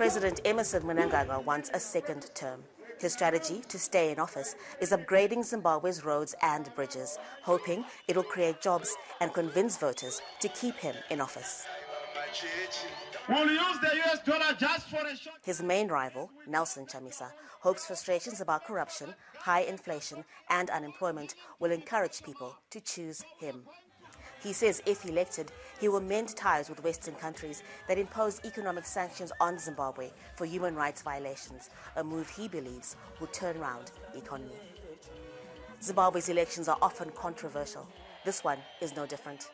President Emmerson Mnangagwa wants a second term. His strategy to stay in office is upgrading Zimbabwe's roads and bridges, hoping it'll create jobs and convince voters to keep him in office. We'll use the US dollar just for a short... His main rival, Nelson Chamisa, hopes frustrations about corruption, high inflation and unemployment will encourage people to choose him. He says if elected, he will mend ties with Western countries that impose economic sanctions on Zimbabwe for human rights violations, a move he believes will turn around the economy. Zimbabwe's elections are often controversial. This one is no different.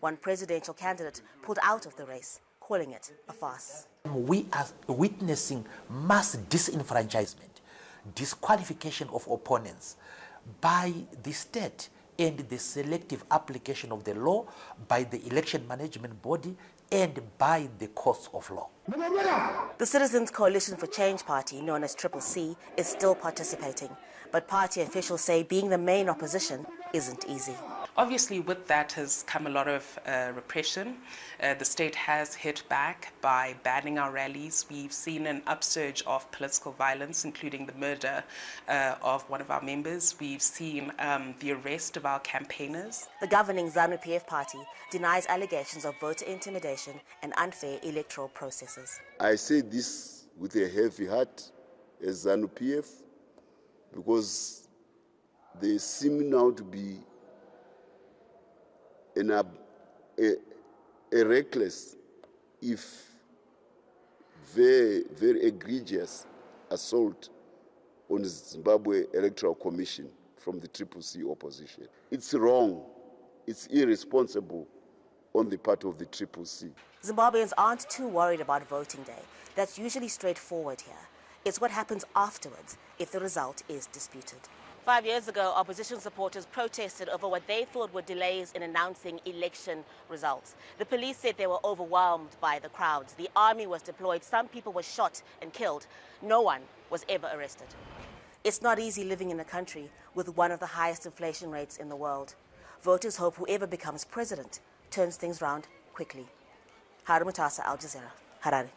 One presidential candidate pulled out of the race, calling it a farce. We are witnessing mass disenfranchisement, disqualification of opponents by the state, and the selective application of the law by the election management body and by the courts of law. The Citizens Coalition for Change party, known as CCC, is still participating, but party officials say being the main opposition isn't easy. Obviously, with that has come a lot of repression. The state has hit back by banning our rallies. We've seen an upsurge of political violence, including the murder of one of our members. We've seen the arrest of our campaigners. The governing Zanu PF party denies allegations of voter intimidation and unfair electoral processes. I say this with a heavy heart as Zanu PF because they seem now to be a reckless, if very, very egregious assault on the Zimbabwe Electoral Commission from the CCC opposition. It's wrong, it's irresponsible on the part of the CCC. Zimbabweans aren't too worried about voting day. That's usually straightforward here. It's what happens afterwards if the result is disputed. 5 years ago, opposition supporters protested over what they thought were delays in announcing election results. The police said they were overwhelmed by the crowds. The army was deployed. Some people were shot and killed. No one was ever arrested. It's not easy living in a country with one of the highest inflation rates in the world. Voters hope whoever becomes president turns things round quickly. Haru, Mutasa, Jazeera, Harare.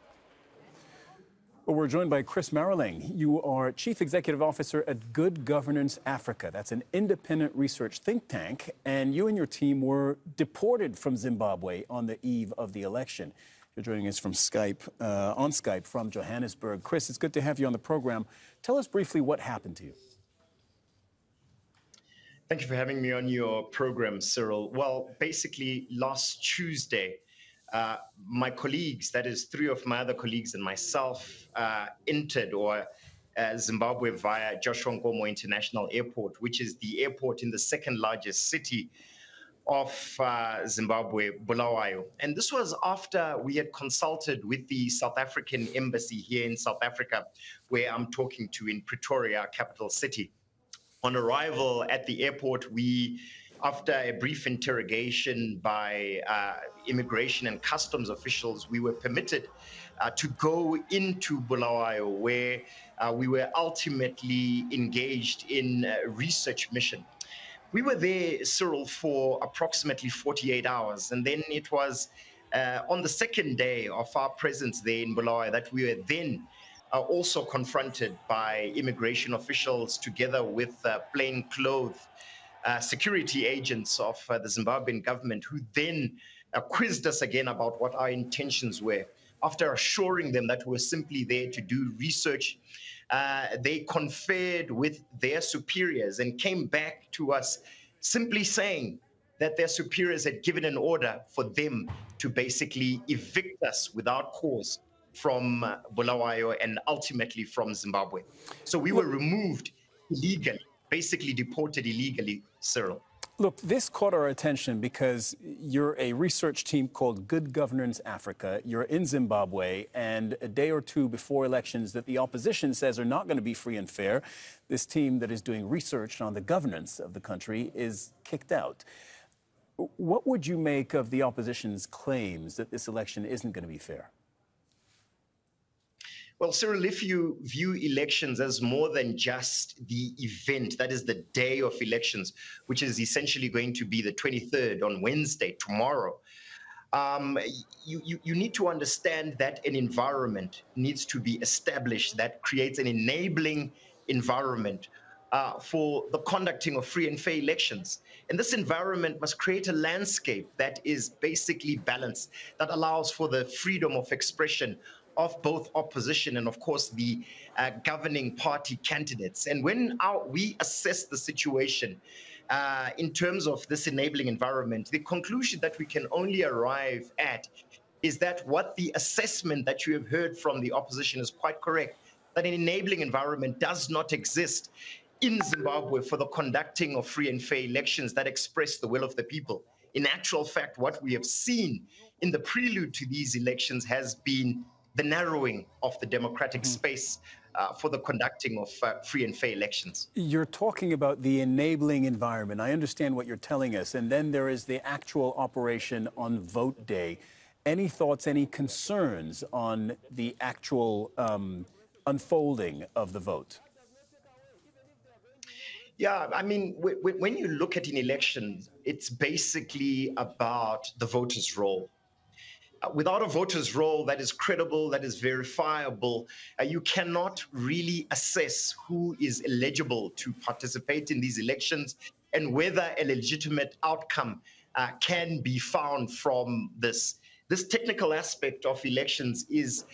Well, we're joined by Chris Marilling. You are Chief Executive Officer at Good Governance Africa. That's an independent research think tank. And you and your team were deported from Zimbabwe on the eve of the election. You're joining us from on Skype from Johannesburg. Chris, it's good to have you on the program. Tell us briefly what happened to you. Thank you for having me on your program, Cyril. Well, basically, last Tuesday, my colleagues, that is 3 of my other colleagues and myself, entered Zimbabwe via Joshua Nkomo International Airport, which is the airport in the second largest city of Zimbabwe, Bulawayo. And this was after we had consulted with the South African embassy here in South Africa, where I'm talking to in Pretoria, our capital city. On arrival at the airport, after a brief interrogation by immigration and customs officials, we were permitted to go into Bulawayo, where we were ultimately engaged in a research mission. We were there, Cyril, for approximately 48 hours. And then it was on the second day of our presence there in Bulawayo that we were then also confronted by immigration officials together with plainclothes security agents of the Zimbabwean government, who then quizzed us again about what our intentions were. After assuring them that we were simply there to do research, they conferred with their superiors and came back to us simply saying that their superiors had given an order for them to basically evict us without cause from Bulawayo and ultimately from Zimbabwe. So we were removed illegally, basically deported illegally, Cyril. Look, this caught our attention because you're a research team called Good Governance Africa. You're in Zimbabwe, and a day or two before elections that the opposition says are not going to be free and fair, this team that is doing research on the governance of the country is kicked out. What would you make of the opposition's claims that this election isn't going to be fair? Well, Cyril, if you view elections as more than just the event, that is the day of elections, which is essentially going to be the 23rd on Wednesday, tomorrow, you need to understand that an environment needs to be established that creates an enabling environment for the conducting of free and fair elections. And this environment must create a landscape that is basically balanced, that allows for the freedom of expression of both opposition and, of course, the governing party candidates. And when we assess the situation in terms of this enabling environment, the conclusion that we can only arrive at is that what the assessment that you have heard from the opposition is quite correct, that an enabling environment does not exist in Zimbabwe for the conducting of free and fair elections that express the will of the people. In actual fact, what we have seen in the prelude to these elections has been the narrowing of the democratic space for the conducting of free and fair elections. You're talking about the enabling environment. I understand what you're telling us. And then there is the actual operation on vote day. Any thoughts, any concerns on the actual unfolding of the vote? Yeah, I mean, when you look at an election, it's basically about the voter's role. Without a voter's role that is credible, that is verifiable, you cannot really assess who is eligible to participate in these elections and whether a legitimate outcome can be found from this. This technical aspect of elections is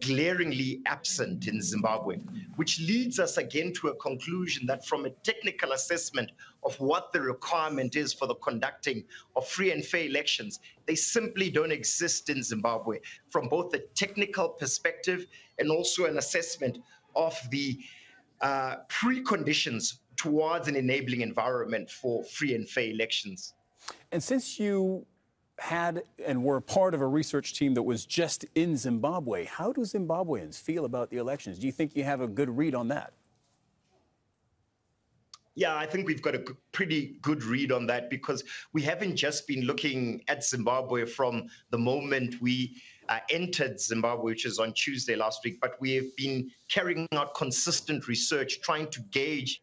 glaringly absent in Zimbabwe, which leads us again to a conclusion that from a technical assessment of what the requirement is for the conducting of free and fair elections, they simply don't exist in Zimbabwe from both the technical perspective and also an assessment of the preconditions towards an enabling environment for free and fair elections. And since you had and were part of a research team that was just in Zimbabwe, how do Zimbabweans feel about the elections? Do you think you have a good read on that? Yeah, I think we've got a pretty good read on that because we haven't just been looking at Zimbabwe from the moment we entered Zimbabwe, which is on Tuesday last week, but we have been carrying out consistent research, trying to gauge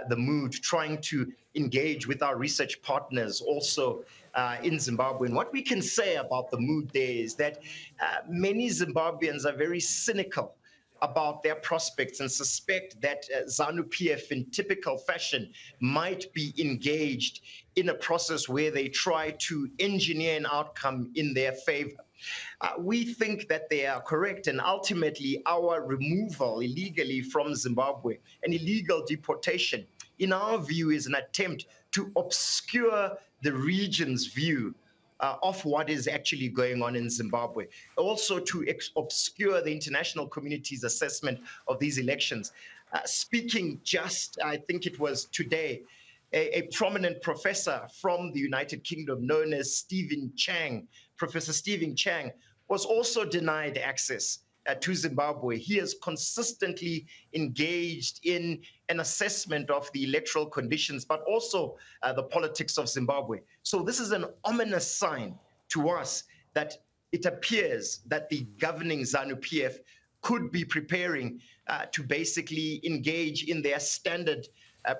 the mood, trying to engage with our research partners also in Zimbabwe. And what we can say about the mood there is that many Zimbabweans are very cynical about their prospects and suspect that Zanu PF in typical fashion might be engaged in a process where they try to engineer an outcome in their favor. We think that they are correct, and ultimately our removal illegally from Zimbabwe, an illegal deportation, in our view, is an attempt to obscure the region's view of what is actually going on in Zimbabwe, also to obscure the international community's assessment of these elections. Speaking just, I think it was today, a prominent professor from the United Kingdom known as Stephen Chang, Professor Stephen Chang, was also denied access to Zimbabwe. He is consistently engaged in an assessment of the electoral conditions, but also the politics of Zimbabwe. So this is an ominous sign to us that it appears that the governing Zanu PF could be preparing to basically engage in their standard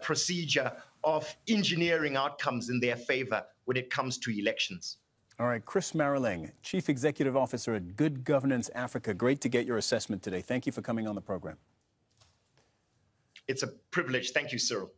procedure of engineering outcomes in their favor when it comes to elections. All right, Chris Mariling, Chief Executive Officer at Good Governance Africa. Great to get your assessment today. Thank you for coming on the program. It's a privilege. Thank you, Cyril.